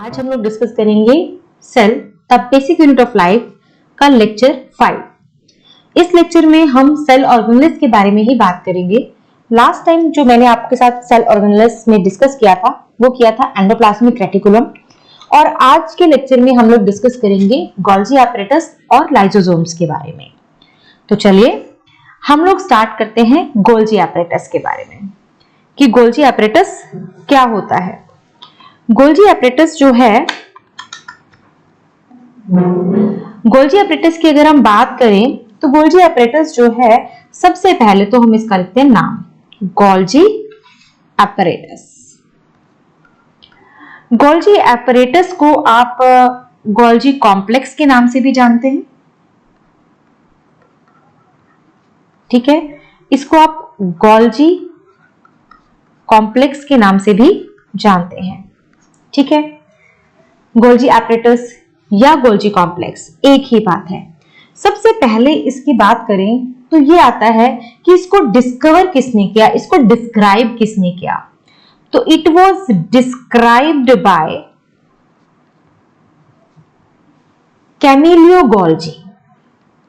आज हम लोग डिस्कस करेंगे cell the basic unit of life का लेक्चर 5। इस लेक्चर में हम सेल ऑर्गेनेल्स के बारे में ही बात करेंगे। लास्ट टाइम जो मैंने आपके साथ सेल ऑर्गेनेल्स में डिस्कस किया था वो किया था एंडोप्लाज्मिक रेटिकुलम, और आज के लेक्चर में हम लोग डिस्कस करेंगे गोल्जी एपरेटस और लाइसोसोम्स के बारे में। तो चलिए हम लोग स्टार्ट करते हैं गोल्जी एपरेटस के बारे में कि गोल्जी एपरेटस क्या होता है। गोल्जी एपरेटस जो है, गोल्जी एपरेटस की अगर हम बात करें तो गोल्जी एपरेटस जो है, सबसे पहले तो हम इसका लिखते हैं नाम, गोल्जी एपरेटस। गोल्जी एपरेटस को आप गोल्जी कॉम्प्लेक्स के नाम से भी जानते हैं, ठीक है। इसको आप गोल्जी कॉम्प्लेक्स के नाम से भी जानते हैं, ठीक है। गोल्जी एपरेटस या गोल्जी कॉम्प्लेक्स एक ही बात है। सबसे पहले इसकी बात करें तो ये आता है कि इसको डिस्कवर किसने किया, इसको डिस्क्राइब किसने किया। तो it was described by Camillo Golgi.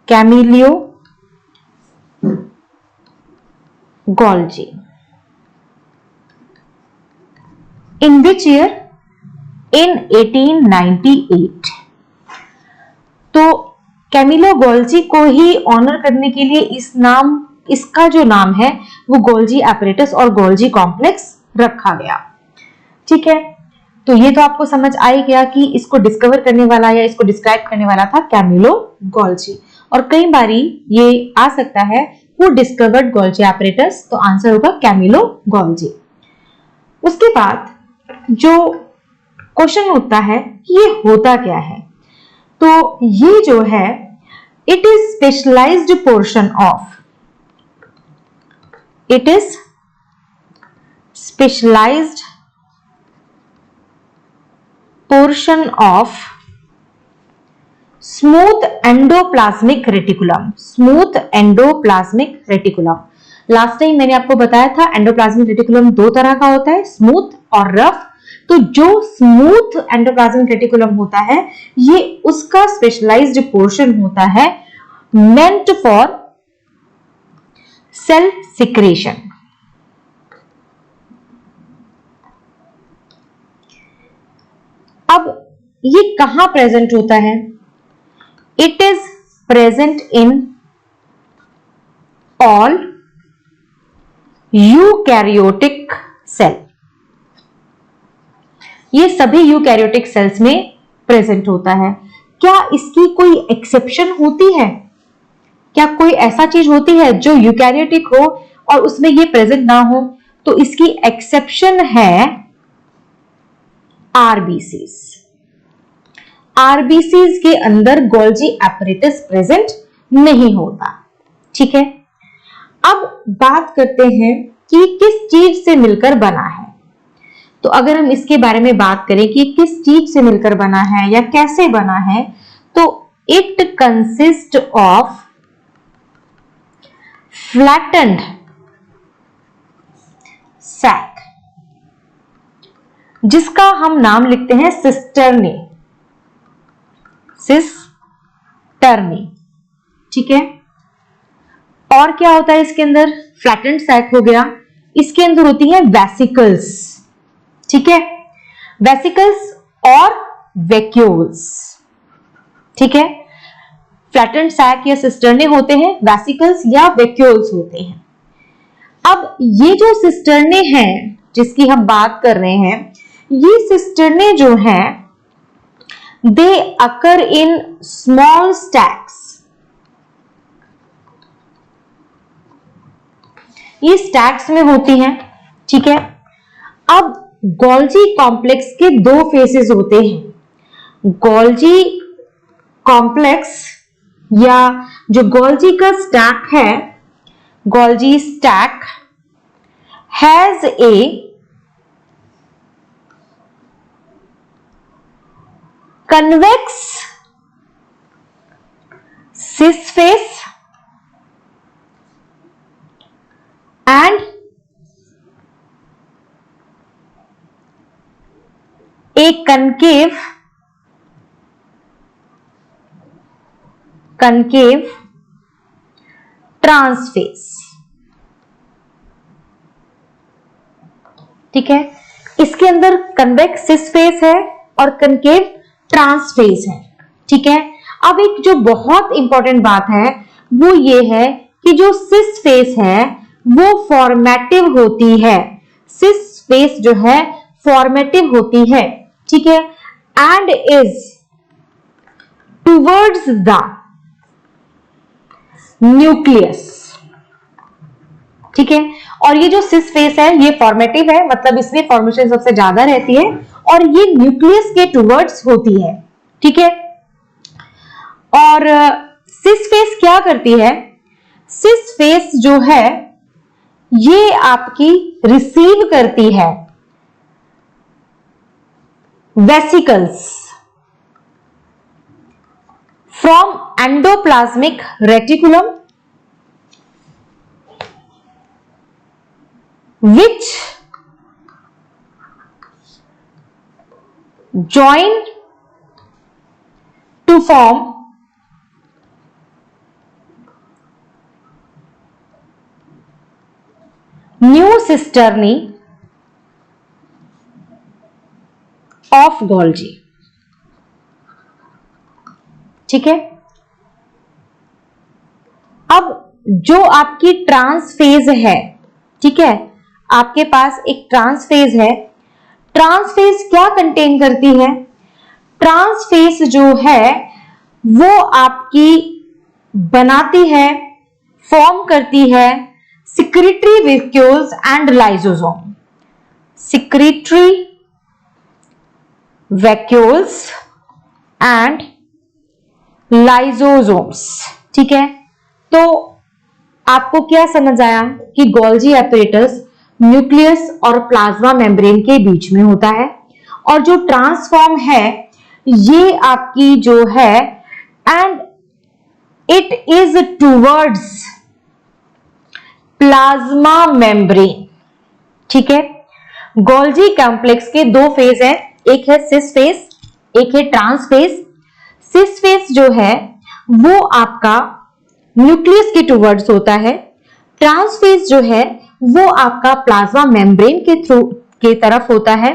Camillo Golgi. In which year? In 1898। तो कैमिलो गोल्जी को ही ऑनर करने के लिए इसका जो नाम है वो गोल्जी एपरेटस और गोल्जी कॉम्प्लेक्स रखा गया, ठीक है। तो ये तो आपको समझ आ ही गया कि इसको डिस्कवर करने वाला या इसको डिस्क्राइब करने वाला था कैमिलो गोल्जी। और कई बारी ये आ सकता है हु डिस्कवर्ड गोल्जी एपरेटस, तो आंसर होगा कैमिलो गोल्जी। उसके बाद जो क्वेश्चन उठता है कि ये होता क्या है, तो ये जो है it is specialised portion of, it is specialised portion of smooth endoplasmic reticulum. Smooth endoplasmic reticulum, last time मैंने आपको बताया था एंडोप्लाज्मिक रेटिकुलम दो तरह का होता है, स्मूथ और रफ। तो जो स्मूथ एंडोप्लाज्मिक रेटिकुलम होता है ये उसका स्पेशलाइज्ड पोर्शन होता है मेंट फॉर सेल सिक्रेशन। अब ये कहां प्रेजेंट होता है? It is present in all eukaryotic cell. ये सभी यूकैरियोटिक सेल्स में प्रेजेंट होता है। क्या इसकी कोई एक्सेप्शन होती है? क्या कोई ऐसा चीज होती है जो यूकैरियोटिक हो और उसमें ये प्रेजेंट ना हो? तो इसकी एक्सेप्शन है आरबीसीज। आरबीसीज के अंदर गोल्जी एपरेटस प्रेजेंट नहीं होता, ठीक है। अब बात करते हैं कि किस चीज से मिलकर बना है। तो अगर हम इसके बारे में बात करें कि किस चीज से मिलकर बना है या कैसे बना है, तो it consist of flattened sac, जिसका हम नाम लिखते हैं सिस्टर्नी। सिस्टर्नी, ठीक है। और क्या होता है इसके अंदर? फ्लैटेंड सैक हो गया, इसके अंदर होती है वेसिकल्स, ठीक है। वेसिकल्स और वैक्यूल्स, ठीक है। फ्लैटेंड सैक या सिस्टर्ने होते हैं, वेसिकल्स या वैक्यूल्स होते हैं। अब ये जो सिस्टर्ने हैं जिसकी हम बात कर रहे हैं, ये सिस्टर्ने जो हैं दे अकर इन स्मॉल स्टैक्स। ये स्टैक्स में होती हैं, ठीक है। अब गोल्जी कॉम्प्लेक्स के दो फेसेस होते हैं। गोल्जी कॉम्प्लेक्स या जो गोल्जी का स्टैक है, Golgi stack has a convex cis face and A concave trans face. ठीक है, इसके अंदर कन्वेक्स सिस फेस है और कनकेव ट्रांसफेस है। ठीक है, अब एक जो बहुत इंपॉर्टेंट बात है वो ये है कि जो सिस फेस है वो फॉर्मेटिव होती है। सिस फेस जो है फॉर्मेटिव होती है। ठीक है, and is towards the nucleus. ठीक है, और ये जो सिस फेस है ये फॉर्मेटिव है, मतलब इसमें फॉर्मेशन सबसे ज्यादा रहती है और ये न्यूक्लियस के टुवर्ड्स होती है। ठीक है, और सिस फेस क्या करती है? सिस फेस जो है ये आपकी रिसीव करती है vesicles from endoplasmic reticulum which join to form new cisternae of Golgi। ठीक है, अब जो आपकी ट्रांसफेज है, ठीक है, आपके पास एक ट्रांसफेज है। ट्रांसफेज क्या कंटेन करती है? ट्रांसफेज जो है वो आपकी बनाती है, फॉर्म करती है secretory vacuoles and lysosome. Secretory vacuoles and lysosomes. ठीक है, तो आपको क्या समझ आया कि गोल्जी एपरेटस न्यूक्लियस और प्लाज्मा मेम्ब्रेन के बीच में होता है, और जो ट्रांसफॉर्म है ये आपकी जो है and it is towards plasma membrane. ठीक है, गोल्जी कॉम्प्लेक्स के दो फेज है, एक है सिस फेज, एक है ट्रांस फेज। सिस फेज जो है वो आपका न्यूक्लियस के टुवर्ड्स होता है। ट्रांस फेज जो है वो आपका प्लाज्मा मेम्ब्रेन के थ्रू के तरफ होता है।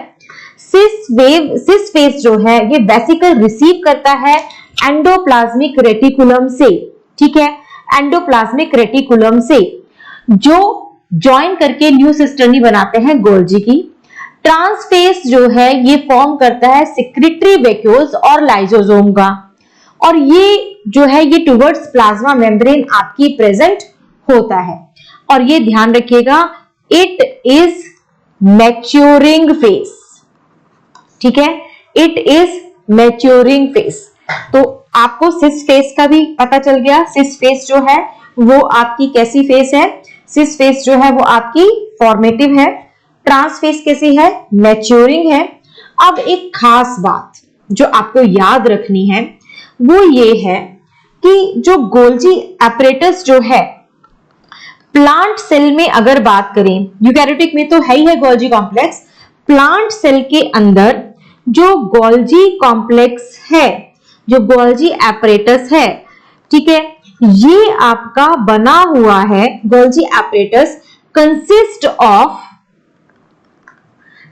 सिस फेज जो है ये वेसिकल रिसीव करता है एंडोप्लाज्मिक रेटिकुलम से। ठीक है, एंडोप्लाज्मिक रेटिकुलम से जो ज्वाइन करके न्यू सिस्टर्नी बनाते हैं गोल्जी की। ट्रांसफेज जो है ये फॉर्म करता है सिक्रीटरी वैक्यूल्स और लाइसोसोम का, और ये जो है ये टुवर्ड्स प्लाज्मा मेम्ब्रेन आपकी प्रेजेंट होता है। और ये ध्यान रखिएगा, इट इज मैच्योरिंग फेज। ठीक है, इट इज मैच्योरिंग फेज। तो आपको सिस फेज का भी पता चल गया। सिस फेज जो है वो आपकी कैसी फेज है? सिस फेज जो है वो आपकी फॉर्मेटिव है। ट्रांस फेज कैसी है? मैच्योरिंग है। अब एक खास बात जो आपको याद रखनी है वो ये है कि जो गोल्जी एपरेटस जो है प्लांट सेल में अगर बात करें, यूकैरियोटिक में तो है ही है गोल्जी कॉम्प्लेक्स, प्लांट सेल के अंदर जो गोल्जी कॉम्प्लेक्स है, जो गोल्जी एपरेटस है, ठीक है, ये आपका बना हुआ है, Golgi apparatus consist of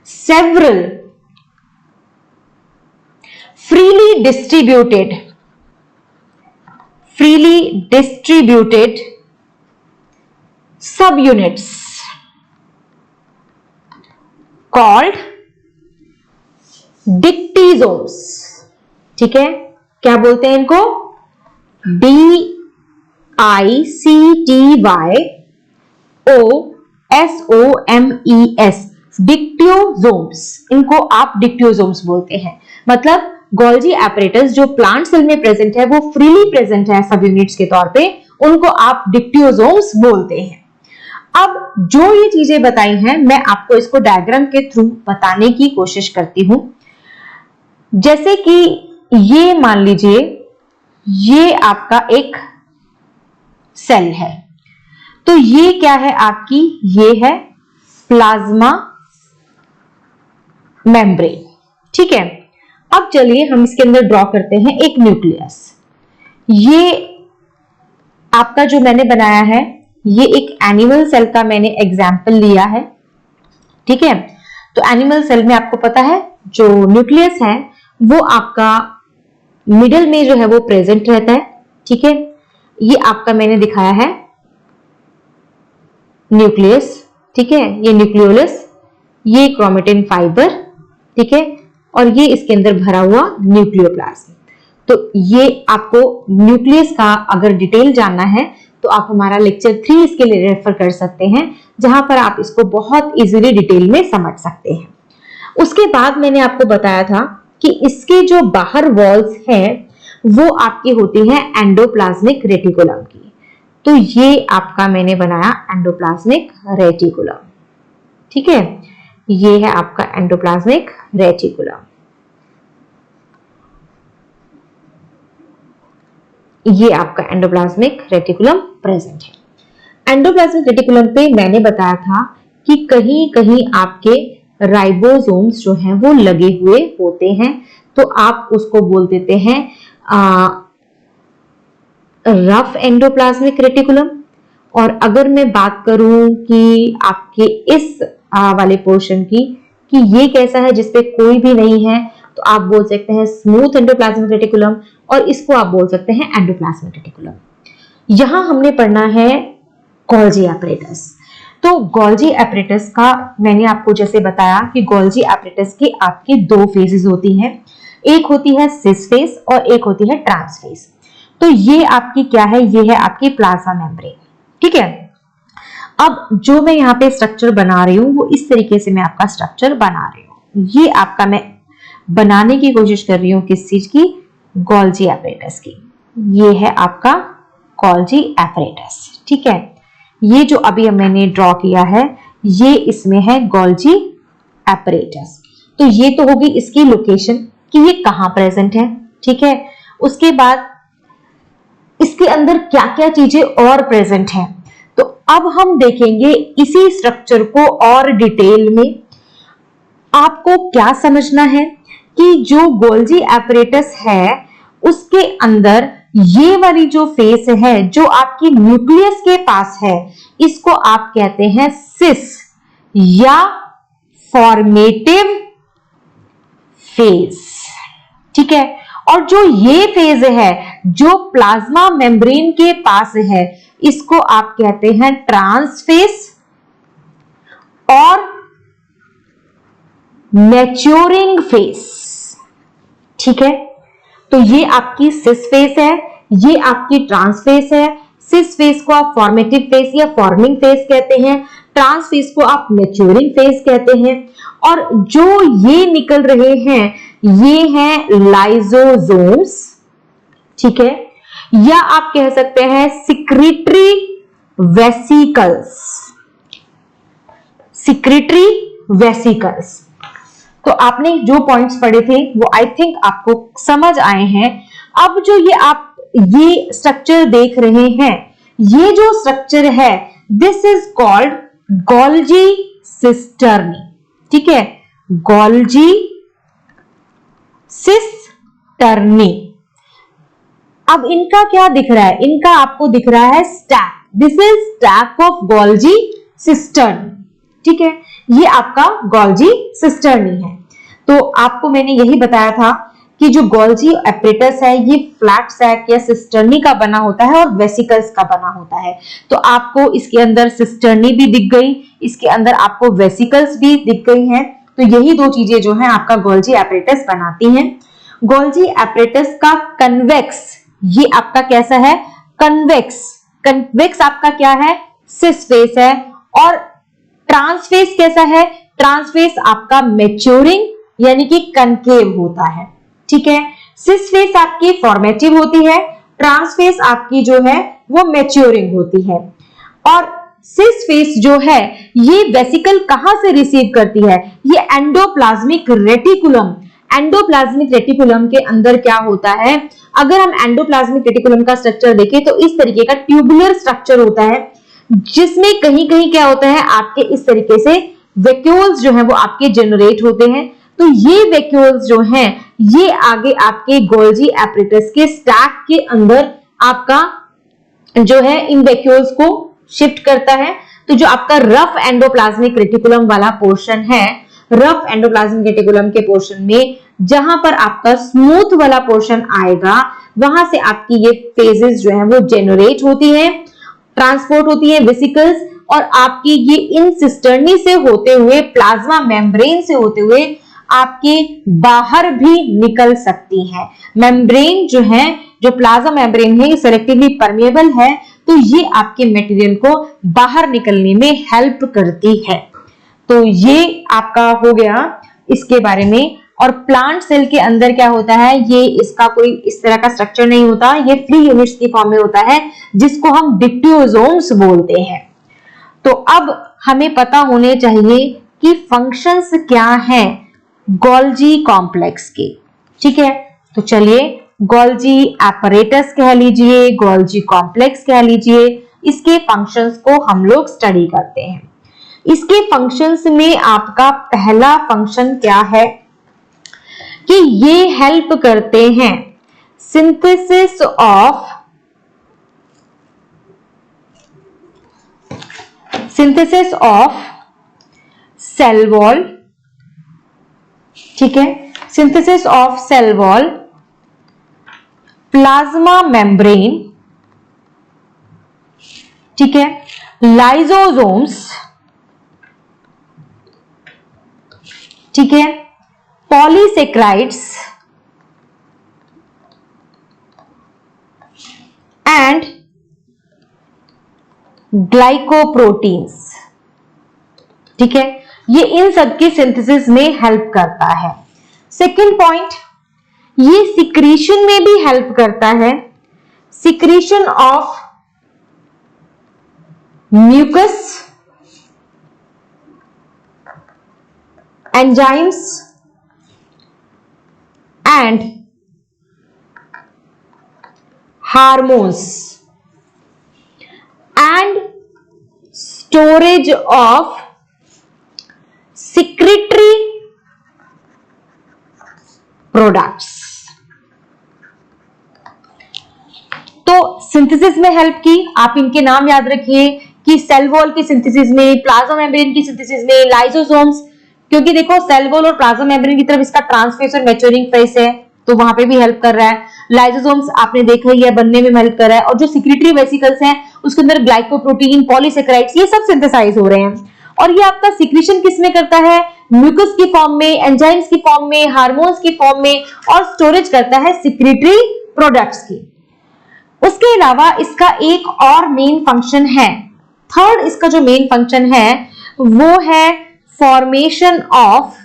several freely distributed subunits called dictysomes। ठीक है, क्या बोलते हैं इनको? DICTYOSOMES, डिक्टियोसोम्स। इनको आप डिक्टियोसोम्स बोलते हैं। मतलब गोल्जी एपरेटस जो प्लांट सेल में प्रेजेंट है वो फ्रीली प्रेजेंट है सब यूनिट्स के तौर पे, उनको आप डिक्टियोसोम्स बोलते हैं। अब जो ये चीजें बताई हैं मैं आपको इसको डायग्राम के थ्रू बताने की कोशिश करती हूं। जैसे कि ये मान लीजिए ये आपका एक सेल है, तो ये क्या है आपकी? ये है प्लाज्मा मेम्ब्रेन। ठीक है, अब चलिए हम इसके अंदर ड्रॉ करते हैं एक न्यूक्लियस। ये आपका जो मैंने बनाया है, ये एक एनिमल सेल का मैंने एग्जाम्पल लिया है। ठीक है, तो एनिमल सेल में आपको पता है जो न्यूक्लियस है वो आपका मिडल में जो है वो प्रेजेंट रहता है। ठीक है, ये आपका मैंने दिखाया है न्यूक्लियस। ठीक है, ये न्यूक्लियोलस, ये क्रोमेटिन फाइबर। ठीक है, और ये इसके अंदर भरा हुआ न्यूक्लियोप्लाज्म। तो ये आपको न्यूक्लियस का अगर डिटेल जानना है तो आप हमारा लेक्चर 3 इसके लिए रेफर कर सकते हैं, जहां पर आप इसको बहुत इजीली डिटेल में समझ सकते हैं। उसके बाद मैंने आपको बताया था कि इसके जो बाहर वॉल्स हैं वो आपकी होती हैं एंडोप्लाज्मिक रेटिकुलम की। तो ये आपका मैंने बनाया एंडोप्लाज्मिक रेटिकुलम। ठीक है, ये है आपका एंडोप्लाज्मिक रेटिकुलम। ये आपका एंडोप्लाज्मिक रेटिकुलम प्रेजेंट है। एंडोप्लाज्मिक रेटिकुलम पे मैंने बताया था कि कहीं कहीं आपके राइबोसोम्स जो हैं वो लगे हुए होते हैं, तो आप उसको बोल देते हैं रफ एंडोप्लाज्मिक रेटिकुलम। और अगर मैं बात करूं कि आपके इस वाले पोर्शन की कि ये कैसा है जिसपे कोई भी नहीं है, तो आप बोल सकते हैं स्मूथ एंडोप्लाज्मिक रेटिकुलम, और इसको आप बोल सकते हैं एंडोप्लाज्मिक रेटिकुलम। यहां हमने पढ़ना है गोल्जी एपरेटस। तो गोल्जी एपरेटस का मैंने आपको जैसे बताया कि गोल्जी एपरेटस की आपकी 2 फेजेस होती हैं, एक होती है सिस फेज और एक होती है ट्रांस फेज। तो ये आपकी क्या है, ये है आपकी प्लाज्मा मेम्ब्रेन। ठीक है, अब जो मैं यहाँ पे स्ट्रक्चर बना रही हूँ वो इस तरीके से मैं आपका स्ट्रक्चर बना रही हूँ। ये आपका मैं बनाने की कोशिश कर रही हूँ किस चीज की, गोल्जी एपरेटस की। ये है आपका गोल्जी एपरेटस। ठीक है, ये जो अभी मैंने ड्रॉ किया है ये इसमें है गोल्जी एपरेटस। तो ये तो होगी इसकी लोकेशन कि ये कहां प्रेजेंट है। ठीक है, उसके बाद इसके अंदर क्या क्या चीजें और प्रेजेंट है, तो अब हम देखेंगे इसी स्ट्रक्चर को और डिटेल में। आपको क्या समझना है कि जो गोल्जी एपरेटस है उसके अंदर ये वाली जो फेस है जो आपकी न्यूक्लियस के पास है, इसको आप कहते हैं सिस या फॉर्मेटिव फेज। ठीक है, और जो ये फेज है जो प्लाज्मा मेम्ब्रेन के पास है, इसको आप कहते हैं ट्रांस फेज और मैच्योरिंग फेज। ठीक है, तो ये आपकी सिस फेज है, ये आपकी ट्रांस फेज है। सिस फेज को आप फॉर्मेटिव फेज या फॉर्मिंग फेज कहते हैं, ट्रांस फेज को आप मैच्योरिंग फेज कहते हैं। और जो ये निकल रहे हैं ये हैं लाइसोसोम्स। ठीक है, या आप कह सकते हैं सिक्रीटरी वेसिकल्स। Secretory vesicles. तो आपने जो पॉइंट्स पढ़े थे वो आई थिंक आपको समझ आए हैं। अब जो ये स्ट्रक्चर देख रहे हैं, ये जो स्ट्रक्चर है this is called Golgi cisternae. ठीक है, गोल्जी सिस्टर्नी। अब इनका क्या दिख रहा है, इनका आपको दिख रहा है stack. This is stack of Golgi cisternae. ठीक है, ये आपका गोल्जी सिस्टर्नी है। तो आपको मैंने यही बताया था कि जो गोल्जी एपरेटस है ये फ्लैट सैक या सिस्टर्नी का बना होता है और वेसिकल्स का बना होता है। तो आपको इसके अंदर सिस्टर्नी भी दिख गई, इसके अंदर आपको वेसिकल्स भी दिख गई हैं। तो यही 2 चीजें जो है आपका गोल्जी एपरेटस बनाती हैं। गोल्जी एपरेटस का कन्वेक्स, ये आपका कैसा है, कन्वेक्स। कन्वेक्स आपका क्या है, सिस फेस है। और ट्रांस फेस कैसा है, ट्रांस फेस आपका मैच्योरिंग यानी कि कनकेव होता है। ठीक है, सिस फेस आपकी फॉर्मेटिव होती है, ट्रांस फेस आपकी जो है वो मैच्योरिंग होती है। और सिस फेस जो है ये वेसिकल कहां से रिसीव करती है, ये एंडोप्लाज्मिक रेटिकुलम। एंडोप्लाज्मिक रेटिकुलम के अंदर क्या होता है, अगर हम एंडोप्लाज्मिक रेटिकुलम का स्ट्रक्चर देखें तो इस तरीके का ट्यूबुलर स्ट्रक्चर होता है, जिसमें कहीं कहीं क्या होता है आपके इस तरीके से वैक्यूल्स जो है वो आपके जनरेट होते हैं। तो ये वैक्यूल्स जो हैं ये आगे आपके गोल्जी एपरेटस के स्टैक के अंदर आपका जो है इन वैक्यूल्स को शिफ्ट करता है। तो जो आपका रफ एंडोप्लाज्मिक रेटिकुलम वाला पोर्शन है, रफ एंडोप्लाज्मिक रेटिकुलम के पोर्शन में जहां पर आपका स्मूथ वाला पोर्शन आएगा, वहां से आपकी ये फेजेस जो है वो जेनरेट होती है, ट्रांसपोर्ट होती है वेसिकल्स, और आपकी ये इन सिस्टर्नी से होते हुए, प्लाज्मा मेम्ब्रेन से होते हुए आपके बाहर भी निकल सकती है। मेम्ब्रेन जो है, जो प्लाज्मा मेम्ब्रेन है, ये सेलेक्टिवली परमेबल है, तो ये आपके मटेरियल को बाहर निकलने में हेल्प करती है। तो ये आपका हो गया इसके बारे में। और प्लांट सेल के अंदर क्या होता है, ये इसका कोई इस तरह का स्ट्रक्चर नहीं होता, ये फ्री यूनिट्स की फॉर्म में होता है जिसको हम डिप्टियोसोम्स बोलते हैं। तो अब हमें पता होने चाहिए कि फंक्शंस क्या हैं गोल्जी कॉम्प्लेक्स के। ठीक है, तो चलिए गोल्जी एपरेटस कह लीजिए, गोल्जी कॉम्प्लेक्स कह लीजिए, इसके फंक्शंस को हम लोग स्टडी करते हैं। इसके फंक्शंस में आपका पहला फंक्शन क्या है कि ये हेल्प करते हैं सिंथेसिस ऑफ सेल वॉल। ठीक है, synthesis of cell wall, plasma membrane, ठीक है, लाइसोसोम्स, ठीक है, पॉलीसेक्राइड्स एंड ग्लाइकोप्रोटीन्स। ठीक है, ये इन सब की सिंथेसिस में हेल्प करता है। सेकंड पॉइंट, ये सिक्रीशन में भी हेल्प करता है, secretion of mucus, enzymes and hormones and storage of secretory products. तो सिंथेसिस में हेल्प की, आप इनके नाम याद रखिए कि सेल वॉल की सिंथेसिस में, प्लाज्मा मेम्ब्रेन की सिंथेसिस में, लाइसोसोम्स, क्योंकि देखो सेल वॉल और प्लाज्मा मेम्ब्रेन की तरफ इसका ट्रांसफेस और मैच्योरिंग फेस है, तो वहां पे भी हेल्प कर रहा है। लाइसोसोम्स आपने देखा ही है, बनने में हेल्प कर रहा है, और जो सिक्रेटरी वेसिकल्स हैं उसके अंदर ग्लाइकोप्रोटीन, पॉलीसेकेराइड्स, ये सब सिंथेसाइज हो रहे हैं। और ये आपका सिक्रीशन किसमें करता है, म्यूकस की फॉर्म में, एंजाइम्स की फॉर्म में, हार्मोन्स की फॉर्म में, और स्टोरेज करता है सिक्रेटरी प्रोडक्ट्स की। उसके अलावा इसका एक और मेन फंक्शन है, थर्ड इसका जो मेन फंक्शन है वो है formation of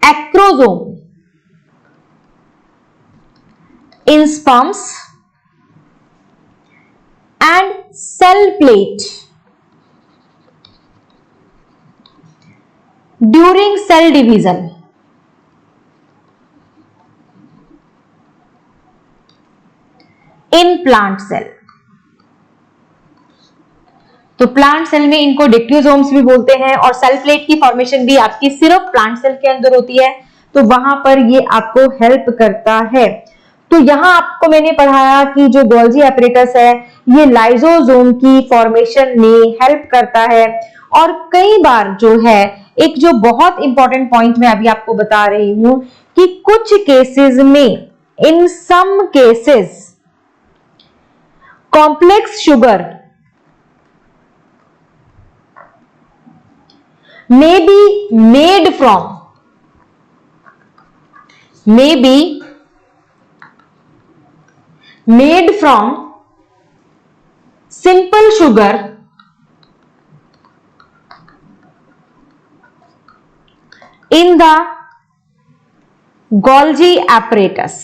acrosome in sperms and cell plate during cell division. In plant cell, तो प्लांट सेल में इनको डिक्टियोसोम्स भी बोलते हैं, और सेल प्लेट की फॉर्मेशन भी आपकी सिर्फ प्लांट सेल के अंदर होती है, तो वहां पर ये आपको हेल्प करता है। तो यहां आपको मैंने पढ़ाया कि जो गोल्जी एपरेटस है ये लाइसोसोम की फॉर्मेशन में हेल्प करता है, और कई बार जो है एक जो बहुत इंपॉर्टेंट पॉइंट मैं अभी आपको बता रही हूं कि कुछ केसेस में, in some cases, complex sugar may be made from simple sugar in the Golgi apparatus।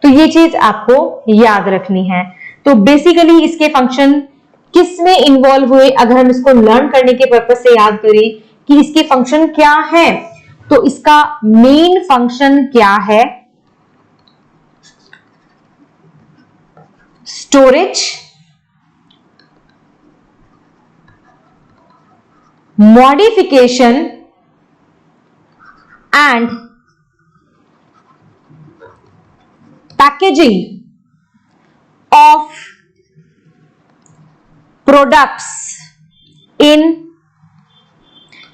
तो ये चीज आपको याद रखनी है। तो बेसिकली इसके फंक्शन किसमें इन्वॉल्व हुए, अगर हम इसको लर्न करने के पर्पज से याद करें कि इसके फंक्शन क्या है, तो इसका मेन फंक्शन क्या है, storage, modification and packaging of products in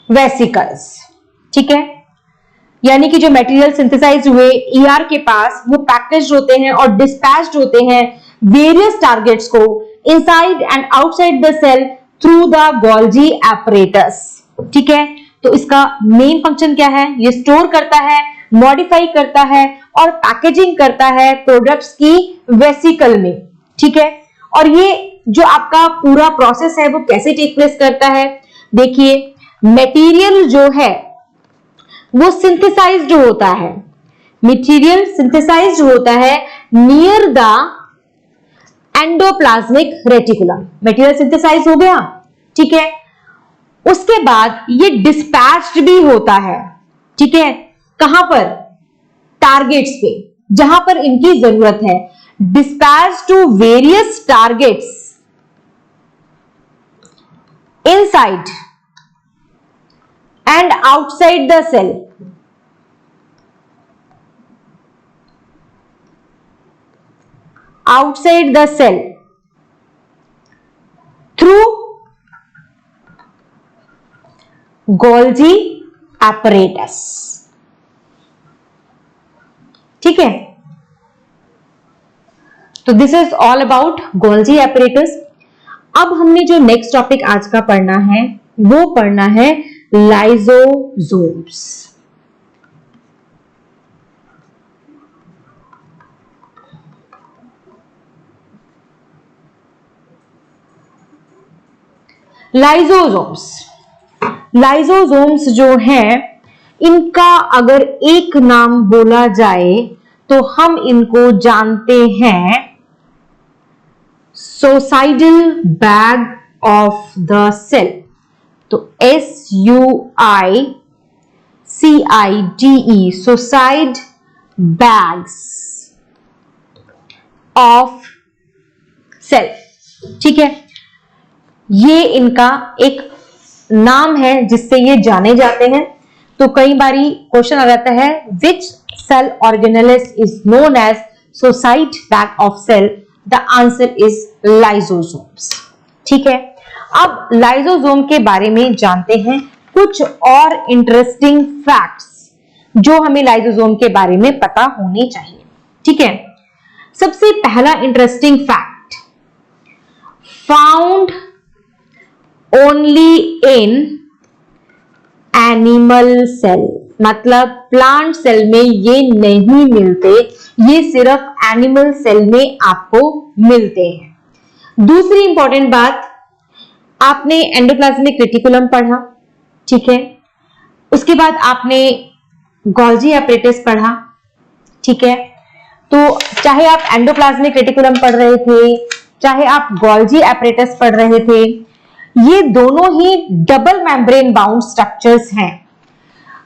vesicles। ठीक है, यानी कि जो मटेरियल सिंथेसाइज हुए ईआर के पास वो पैकेज होते हैं और डिस्पैच्ड होते हैं वेरियस टारगेट्स को inside and outside the cell through the Golgi apparatus. ठीक है, तो इसका मेन फंक्शन क्या है? ये स्टोर करता है, मॉडिफाई करता है और पैकेजिंग करता है प्रोडक्ट्स की वेसिकल में। ठीक है, और ये जो आपका पूरा प्रोसेस है वो कैसे टेक प्लेस करता है? देखिए, मटेरियल जो है वो सिंथेसाइज्ड होता है, मटेरियल सिंथेसाइज्ड होता है near the endoplasmic reticulum. Material synthesise हो गया, ठीक है, उसके बाद ये डिस्पैच्ड भी होता है। ठीक है, कहां पर? टारगेट्स पे, जहां पर इनकी जरूरत है। Dispatch to various targets inside and outside the cell। outside the cell through Golgi apparatus। ठीक है, तो this is all about Golgi apparatus। अब हमने जो नेक्स्ट टॉपिक आज का पढ़ना है वो पढ़ना है लाइसोसोम्स। लाइसोसोम्स जो हैं, इनका अगर एक नाम बोला जाए तो हम इनको जानते हैं suicidal bag of the cell. तो SUICIDE, suicide bags of cell. ठीक है, ये इनका एक नाम है जिससे ये जाने जाते हैं। तो कई बारी क्वेश्चन आ जाता है, which cell organelles is known as suicide bag of cell? The answer is lysosomes. ठीक है, अब लाइसोसोम के बारे में जानते हैं कुछ और इंटरेस्टिंग फैक्ट्स जो हमें लाइसोसोम के बारे में पता होने चाहिए। ठीक है, सबसे पहला interesting fact, found only in animal cell, मतलब प्लांट सेल में ये नहीं मिलते, ये सिर्फ एनिमल सेल में आपको मिलते हैं। दूसरी इंपॉर्टेंट बात, आपने एंडोप्लाज्मिक रेटिकुलम पढ़ा, ठीक है, उसके बाद आपने गोल्जी एपरेटस पढ़ा। ठीक है, तो चाहे आप एंडोप्लाज्मिक रेटिकुलम पढ़ रहे थे, चाहे आप गोल्जी एपरेटस पढ़ रहे थे, ये दोनों ही डबल मेम्ब्रेन बाउंड स्ट्रक्चर्स हैं।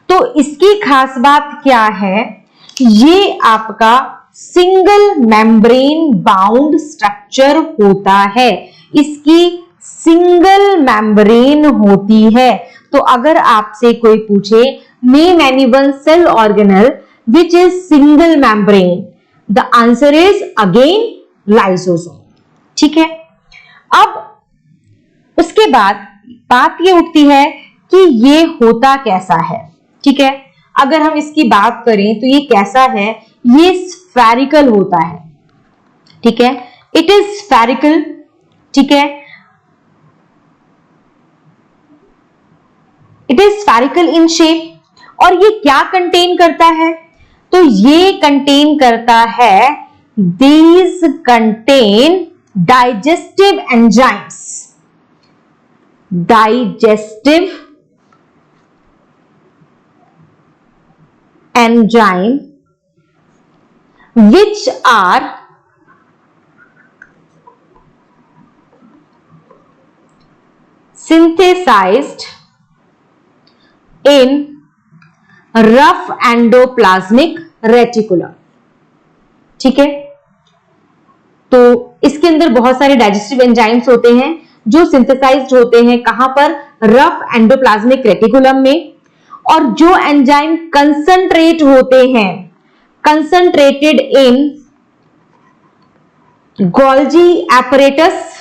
तो इसकी खास बात क्या है? ये आपका सिंगल मेम्ब्रेन बाउंड स्ट्रक्चर होता है, इसकी सिंगल मेम्ब्रेन होती है। तो अगर आपसे कोई पूछे name any one cell organelle which is single membrane, the answer is again lysosome. ठीक है, अब उसके बाद बात ये उठती है कि ये होता कैसा है। ठीक है, अगर हम इसकी बात करें तो ये कैसा है? ये स्फेरिकल होता है। ठीक है, इट इज स्फेरिकल। ठीक है, it is spherical in shape. और ये क्या कंटेन करता है? तो ये कंटेन करता है, these contain digestive enzymes, digestive enzyme which are synthesized in rough endoplasmic reticulum. ठीक है, तो इसके अंदर बहुत सारे डाइजेस्टिव एंजाइम्स होते हैं जो सिंथेसाइज्ड होते हैं। कहां पर? रफ एंडोप्लाज्मिक रेटिकुलम में, और जो एंजाइम कंसंट्रेट होते हैं, concentrated in Golgi apparatus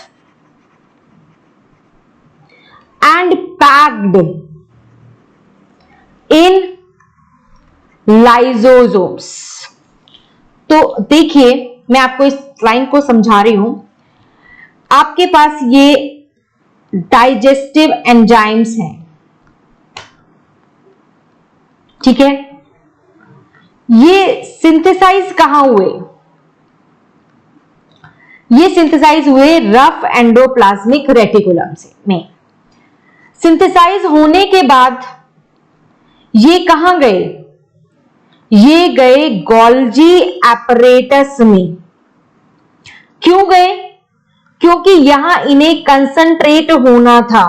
and packed in lysosomes. तो देखिए, मैं आपको इस लाइन को समझा रही हूं। आपके पास ये डाइजेस्टिव एंजाइम्स हैं, ठीक है। ये सिंथेसाइज कहां हुए? ये सिंथेसाइज हुए रफ एंडोप्लाज्मिक रेटिकुलम से में। सिंथेसाइज होने के बाद ये कहां गए? ये गए गोल्जी एपरेटस में। क्यों गए? क्योंकि यहां इन्हें कंसंट्रेट होना था।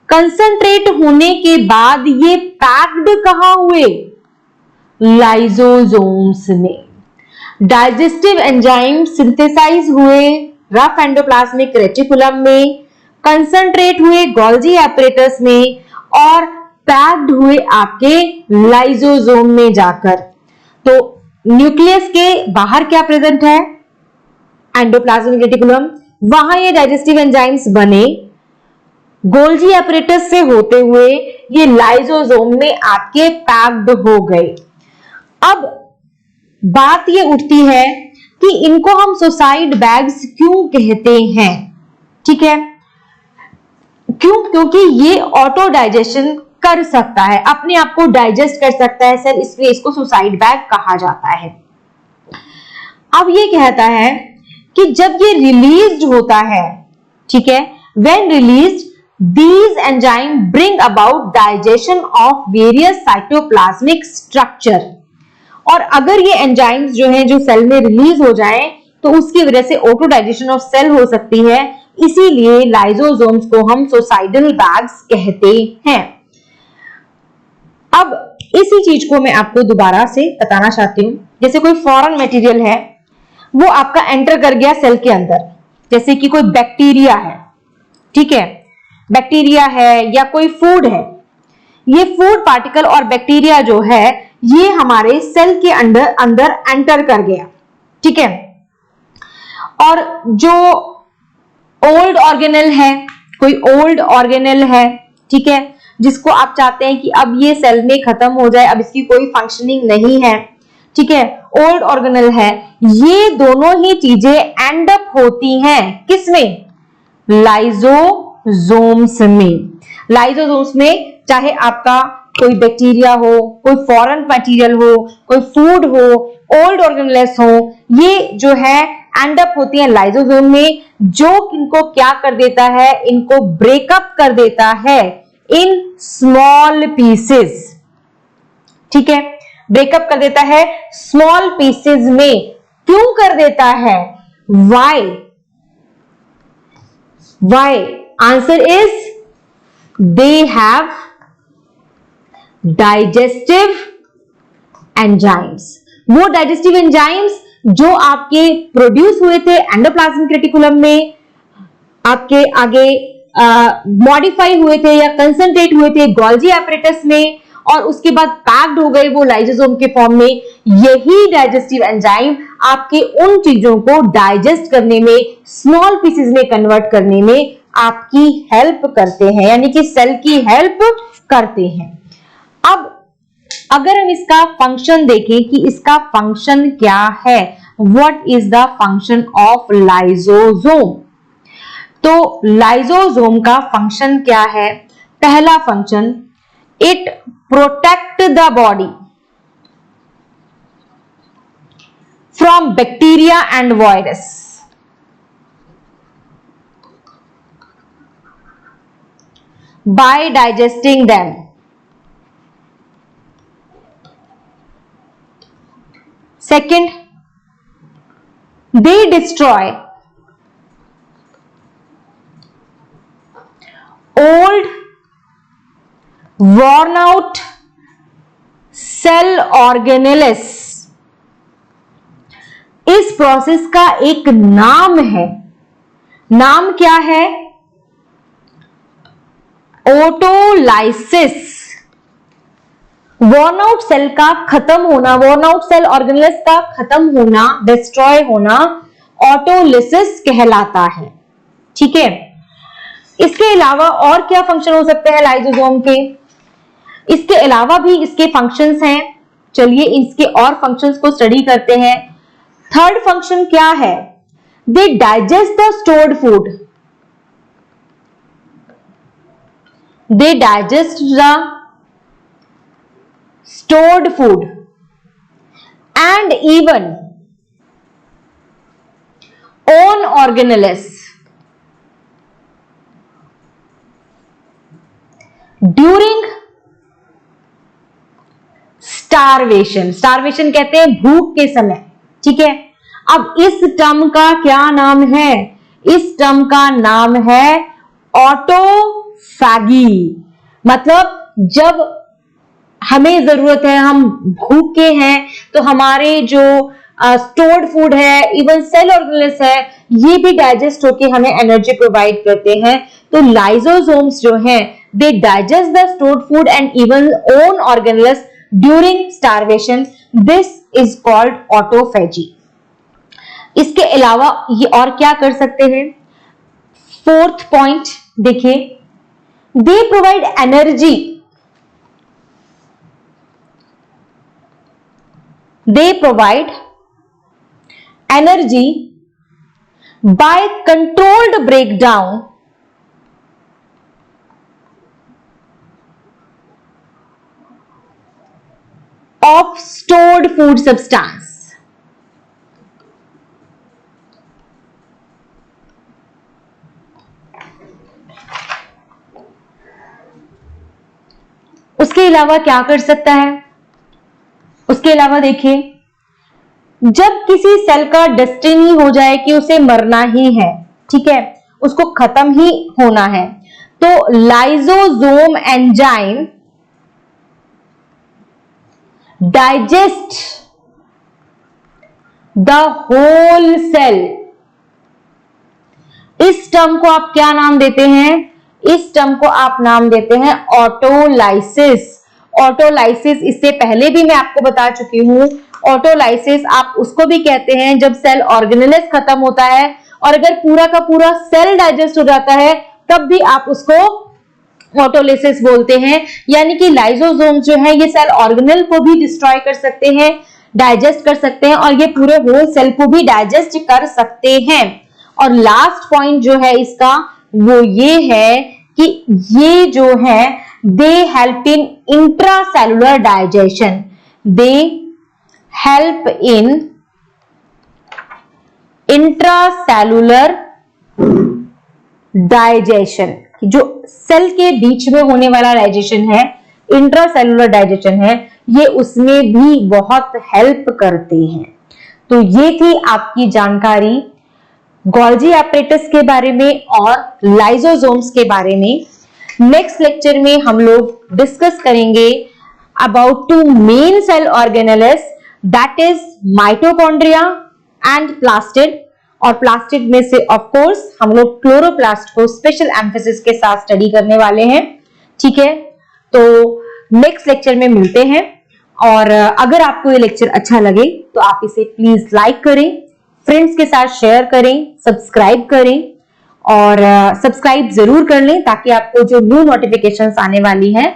कंसंट्रेट होने के बाद ये पैक्ड कहां हुए? लाइसोसोम्स में। डाइजेस्टिव एंजाइम सिंथेसाइज हुए रफ एंडोप्लाज्मिक रेटिकुलम में, कंसंट्रेट हुए गोल्जी एपरेटस में, और पैक्ड हुए आपके लाइसोसोम में जाकर। तो न्यूक्लियस के बाहर क्या प्रेजेंट है? Endoplasmic reticulum. वहां ये डाइजेस्टिव एंजाइम्स बने, गोल्जी एपरेटस से होते हुए ये लाइसोसोम में आपके पैक्ड हो गए। अब बात ये उठती है कि इनको हम सुसाइड बैग्स क्यों कहते हैं, ठीक है। क्यों? क्योंकि ये ऑटो डाइजेशन कर सकता है, अपने आप को डाइजेस्ट कर सकता है सेल, इसलिए इसको सुसाइड बैग कहा जाता है। अब ये कहता है कि जब ये रिलीज्ड होता है, ठीक है, when released these enzyme bring about digestion of various cytoplasmic structure। और अगर ये एंजाइम्स जो हैं जो सेल में रिलीज हो जाएं तो उसकी वजह से ऑटो डाइजेशन ऑफ सेल हो सकती है, इसीलिए लाइसोसोम्स को हम सुसाइडल बैग्स कहते हैं। अब इसी चीज को मैं आपको दोबारा से बताना चाहती हूं। जैसे कोई फॉरेन मटेरियल है, वो आपका एंटर कर गया सेल के अंदर, जैसे कि कोई बैक्टीरिया है, ठीक है, बैक्टीरिया है या कोई फूड है। ये फूड पार्टिकल और बैक्टीरिया जो है ये हमारे सेल के अंदर एंटर कर गया, ठीक है। और जो ओल्ड ऑर्गेनेल है, कोई ओल्ड ऑर्गेनेल है, ठीक है, जिसको आप चाहते हैं कि अब ये सेल में खत्म हो जाए, अब इसकी कोई फंक्शनिंग नहीं है, ठीक है, ओल्ड ऑर्गेनेल है। ये दोनों ही चीजें एंड अप होती हैं किसमें? लाइसोसोम्स में। लाइसोसोम्स में चाहे आपका कोई बैक्टीरिया हो, कोई फॉरेन मटेरियल हो, कोई फूड हो, ओल्ड ऑर्गेनेल्स हो, ये जो है एंड अप होती है लाइसोसोम में, जो इनको क्या कर देता है? इनको ब्रेकअप कर देता है इन स्मॉल पीसेस, ठीक है, ब्रेकअप कर देता है स्मॉल पीसेस में। क्यों कर देता है? Why? Why? Answer is they have digestive enzymes. वो डाइजेस्टिव एंजाइम्स जो आपके प्रोड्यूस हुए थे एंडोप्लाज्मिक रेटिकुलम में, आपके आगे मॉडिफाई हुए थे या कंसंट्रेट हुए थे गोल्जी एपरेटस में, और उसके बाद पैक्ड हो गए वो लाइसोसोम के फॉर्म में। यही डाइजेस्टिव एंजाइम आपके उन चीजों को डाइजेस्ट करने में, स्मॉल पीसेस में कन्वर्ट करने में आपकी हेल्प करते हैं, यानी कि सेल की हेल्प करते हैं। अब अगर हम इसका फंक्शन देखें कि इसका फंक्शन क्या है, what is the function of lysosome, तो लाइसोसोम का फंक्शन क्या है? पहला function, it protect the body from bacteria and virus. By digesting them. Second, they destroy old, worn out cell organelles। इस प्रोसेस का एक नाम है। नाम क्या है? ऑटोलाइसिस, वॉर्न आउट सेल का खत्म होना, वॉर्न आउट सेल ऑर्गेनेल्स का खत्म होना, डिस्ट्रॉय होना ऑटोलिसिस कहलाता है। ठीक है, इसके अलावा और क्या फंक्शन हो सकते हैं लाइसोसोम के? इसके अलावा भी इसके फंक्शंस हैं, चलिए इसके और फंक्शंस को स्टडी करते हैं। थर्ड फंक्शन क्या है? They digest the stored food, they digest the stored food and even own organelles during starvation, starvation कहते हैं भूख के समय। ठीक है, अब इस टर्म का क्या नाम है? इस टर्म का नाम है ऑटोफैगी। मतलब जब हमें जरूरत है, हम भूखे हैं, तो हमारे जो स्टोर्ड फूड है, इवन सेल ऑर्गेनेल्स है, ये भी डाइजेस्ट होके हमें एनर्जी प्रोवाइड करते हैं। तो लाइसोसोम्स जो हैं, they digest the stored food and even own organelles during starvation. This is called autophagy. इसके अलावा ये और क्या कर सकते हैं? फोर्थ पॉइंट देखिए, they provide energy, they provide energy by controlled breakdown of stored food substance। उसके अलावा क्या कर सकता है? उसके अलावा देखिए, जब किसी सेल का डेस्टिनी हो जाए कि उसे मरना ही है, ठीक है, उसको खत्म ही होना है, तो lysosome enzyme digest the whole cell. इस टर्म को आप क्या नाम देते हैं? इस टर्म को आप नाम देते हैं ऑटोलाइसिस। ऑटोलाइसिस इससे पहले भी मैं आपको बता चुकी हूं। ऑटोलाइसिस आप उसको भी कहते हैं जब सेल ऑर्गेनेल्स खत्म होता है, और अगर पूरा का पूरा सेल डाइजेस्ट हो जाता है तब भी आप उसको ऑटोलाइसिस बोलते हैं। यानी कि लाइसोसोम जो है ये सेल ऑर्गेनेल को भी डिस्ट्रॉय कर सकते हैं, डाइजेस्ट कर सकते हैं, और ये पूरे होल सेल को भी डाइजेस्ट कर सकते हैं। और लास्ट पॉइंट जो है इसका वो ये है कि ये जो है they help in intracellular digestion, they help in intracellular digestion. जो सेल के बीच में होने वाला डाइजेशन है, इंट्रासेलुलर डाइजेशन है, ये उसमें भी बहुत हेल्प करते हैं। तो ये थी आपकी जानकारी गोल्जी एपरेटस के बारे में और लाइसोसोम्स के बारे में। नेक्स्ट लेक्चर में हम लोग डिस्कस करेंगे about two main cell organelles, that is mitochondria and plastid. और प्लास्टिड में से ऑफ कोर्स हम लोग क्लोरोप्लास्ट को स्पेशल एम्फेसिस के साथ स्टडी करने वाले हैं। ठीक है, तो नेक्स्ट लेक्चर में मिलते हैं। और अगर आपको ये लेक्चर अच्छा लगे तो आप इसे प्लीज लाइक करें, फ्रेंड्स के साथ शेयर करें, सब्सक्राइब करें, और सब्सक्राइब जरूर कर लें ताकि आपको जो न्यू नोटिफिकेशंस आने वाली हैं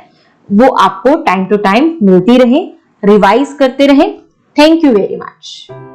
वो आपको टाइम टू टाइम मिलती रहे, रिवाइज करते रहें। Thank you very much.